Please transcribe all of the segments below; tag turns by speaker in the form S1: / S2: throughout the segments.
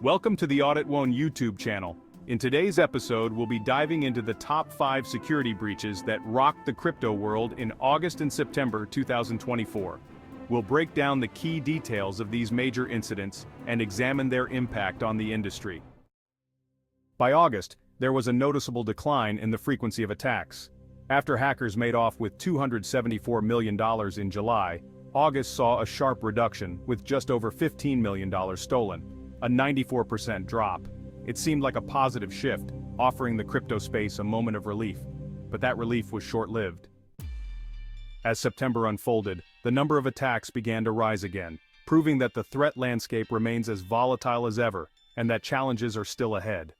S1: Welcome to the Audit One YouTube channel. In today's episode, we'll be diving into the top 5 security breaches that rocked the crypto world in August and September 2024. We'll break down the key details of these major incidents and examine their impact on the industry. By August, there was a noticeable decline in the frequency of attacks. After hackers made off with $274 million in July, August saw a sharp reduction with just over $15 million stolen, a 94% drop. It seemed like a positive shift, offering the crypto space a moment of relief. But that relief was short-lived. As September unfolded, the number of attacks began to rise again, proving that the threat landscape remains as volatile as ever, and that challenges are still ahead.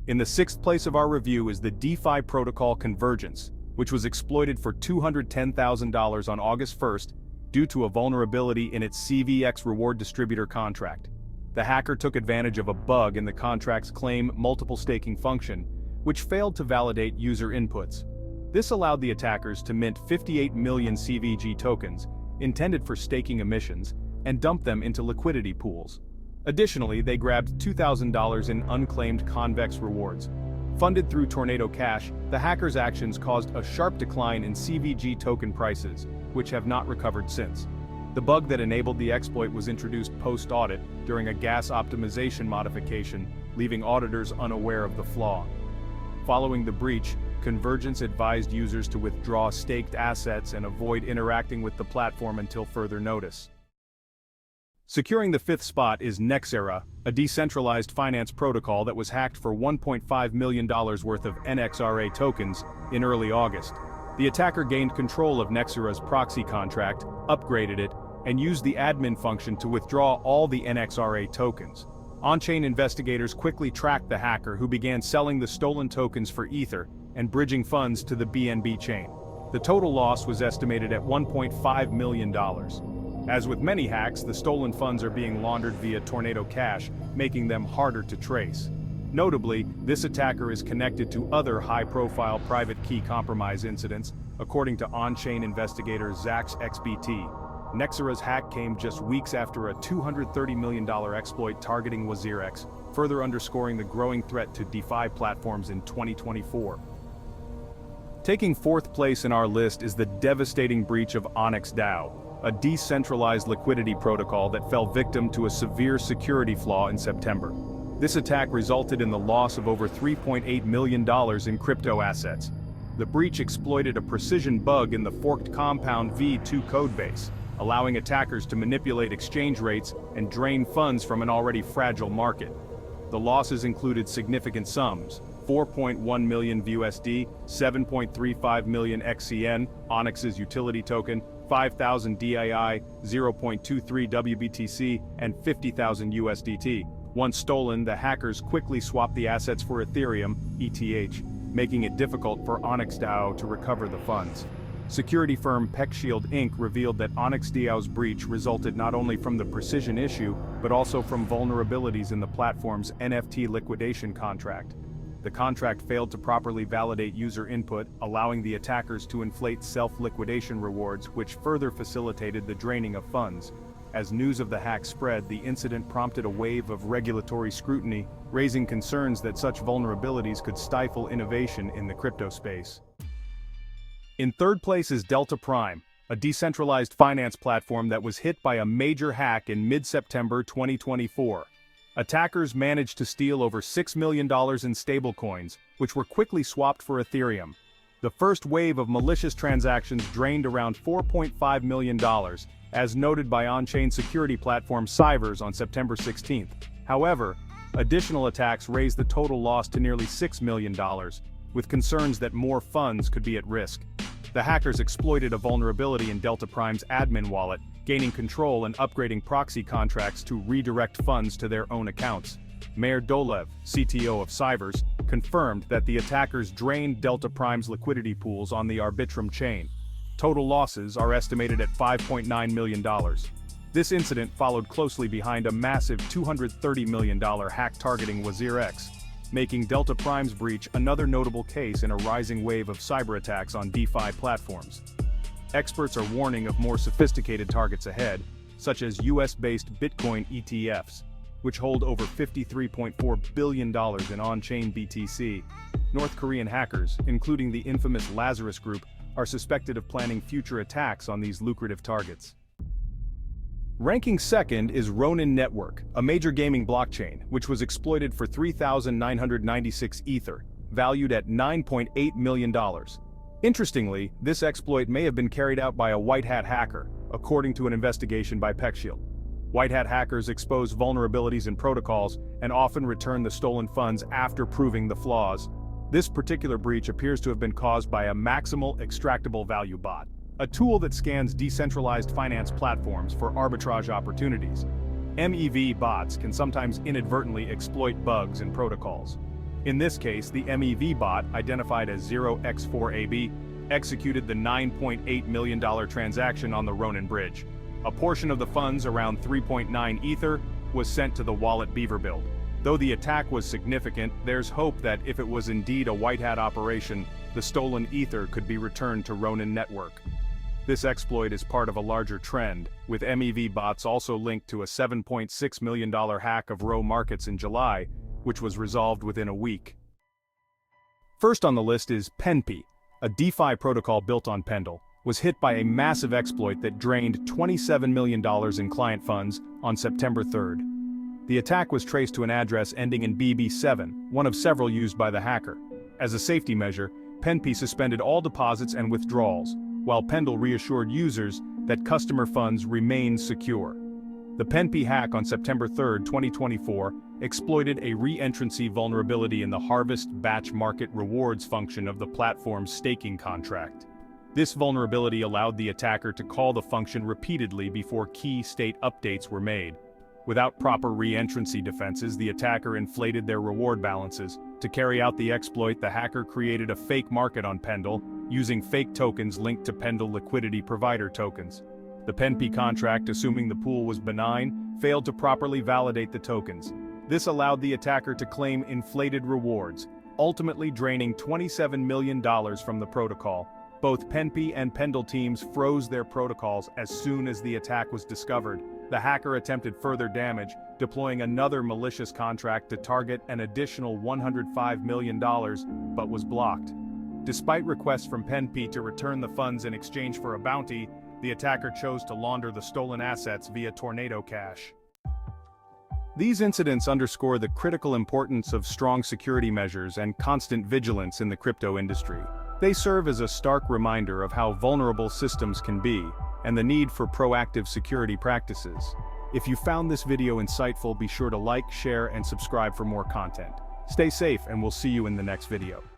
S1: In the 6th place of our review is the DeFi protocol Convergence, which was exploited for $210,000 on August 1st due to a vulnerability in its CVX reward distributor contract. The hacker took advantage of a bug in the contract's claim multiple staking function, which failed to validate user inputs. This allowed the attackers to mint 58 million CVG tokens, intended for staking emissions, and dump them into liquidity pools. Additionally, they grabbed $2,000 in unclaimed convex rewards. Funded through Tornado Cash, the hackers' actions caused a sharp decline in CVG token prices, which have not recovered since. The bug that enabled the exploit was introduced post-audit during a gas optimization modification, leaving auditors unaware of the flaw. Following the breach, Convergence advised users to withdraw staked assets and avoid interacting with the platform until further notice. Securing the 5th spot is Nexera, a decentralized finance protocol that was hacked for $1.5 million worth of Nexera tokens in early August. The attacker gained control of Nexera's proxy contract, upgraded it, and used the admin function to withdraw all the Nexera tokens. On-chain investigators quickly tracked the hacker, who began selling the stolen tokens for Ether and bridging funds to the BNB chain. The total loss was estimated at $1.5 million. As with many hacks, the stolen funds are being laundered via Tornado Cash, making them harder to trace. Notably, this attacker is connected to other high-profile private key compromise incidents, according to on-chain investigator ZaxXBT. Nexera's hack came just weeks after a $230 million exploit targeting WazirX, further underscoring the growing threat to DeFi platforms in 2024. Taking 4th place in our list is the devastating breach of OnyxDAO, a decentralized liquidity protocol that fell victim to a severe security flaw in September. This attack resulted in the loss of over $3.8 million in crypto assets. The breach exploited a precision bug in the forked Compound V2 codebase, allowing attackers to manipulate exchange rates and drain funds from an already fragile market. The losses included significant sums: 4.1 million USD, 7.35 million XCN, Onyx's utility token, 5,000 DII, 0.23 WBTC, and 50,000 USDT. Once stolen, the hackers quickly swapped the assets for Ethereum, ETH, making it difficult for OnyxDAO to recover the funds. Security firm PeckShield Inc. revealed that OnyxDAO's breach resulted not only from the precision issue, but also from vulnerabilities in the platform's NFT liquidation contract. The contract failed to properly validate user input, allowing the attackers to inflate self-liquidation rewards, which further facilitated the draining of funds. As news of the hack spread, the incident prompted a wave of regulatory scrutiny, raising concerns that such vulnerabilities could stifle innovation in the crypto space. In 3rd place is Delta Prime, a decentralized finance platform that was hit by a major hack in mid-September 2024. Attackers managed to steal over $6 million in stablecoins, which were quickly swapped for Ethereum. The first wave of malicious transactions drained around $4.5 million, as noted by on-chain security platform Cybers on September 16th. However, additional attacks raised the total loss to nearly $6 million, with concerns that more funds could be at risk. The hackers exploited a vulnerability in Delta Prime's admin wallet, gaining control and upgrading proxy contracts to redirect funds to their own accounts. Meir Dolev, CTO of Cybers, confirmed that the attackers drained Delta Prime's liquidity pools on the Arbitrum chain. Total losses are estimated at $5.9 million. This incident followed closely behind a massive $230 million hack targeting WazirX, making Delta Prime's breach another notable case in a rising wave of cyber attacks on DeFi platforms. Experts are warning of more sophisticated targets ahead, such as US-based Bitcoin ETFs. which hold over $53.4 billion in on-chain BTC. North Korean hackers, including the infamous Lazarus Group, are suspected of planning future attacks on these lucrative targets. Ranking second is Ronin Network, a major gaming blockchain, which was exploited for 3,996 Ether, valued at $9.8 million. Interestingly, this exploit may have been carried out by a white hat hacker, according to an investigation by PeckShield. White hat hackers expose vulnerabilities in protocols and often return the stolen funds after proving the flaws. This particular breach appears to have been caused by a maximal extractable value bot, a tool that scans decentralized finance platforms for arbitrage opportunities. MEV bots can sometimes inadvertently exploit bugs in protocols. In this case, the MEV bot, identified as 0x4AB, executed the $9.8 million transaction on the Ronin bridge. A portion of the funds, around 3.9 Ether, was sent to the wallet Beaver build. Though the attack was significant, there's hope that if it was indeed a white hat operation, the stolen Ether could be returned to Ronin Network. This exploit is part of a larger trend, with MEV bots also linked to a $7.6 million hack of Rho markets in July, which was resolved within a week. First on the list is Penpie, a DeFi protocol built on Pendle, was hit by a massive exploit that drained $27 million in client funds on September 3rd. The attack was traced to an address ending in BB7, one of several used by the hacker. As a safety measure, Penpie suspended all deposits and withdrawals, while Pendle reassured users that customer funds remain secure. The Penpie hack on September 3, 2024, exploited a re-entrancy vulnerability in the harvest batch market rewards function of the platform's staking contract. This vulnerability allowed the attacker to call the function repeatedly before key state updates were made. Without proper re-entrancy defenses, the attacker inflated their reward balances. To carry out the exploit, the hacker created a fake market on Pendle, using fake tokens linked to Pendle liquidity provider tokens. The Penpie contract, assuming the pool was benign, failed to properly validate the tokens. This allowed the attacker to claim inflated rewards, ultimately draining $27 million from the protocol. Both Penpie and Pendle teams froze their protocols as soon as the attack was discovered. The hacker attempted further damage, deploying another malicious contract to target an additional $105 million, but was blocked. Despite requests from Penpie to return the funds in exchange for a bounty, the attacker chose to launder the stolen assets via Tornado Cash. These incidents underscore the critical importance of strong security measures and constant vigilance in the crypto industry. They serve as a stark reminder of how vulnerable systems can be, and the need for proactive security practices. If you found this video insightful, be sure to like, share, and subscribe for more content. Stay safe, and we'll see you in the next video.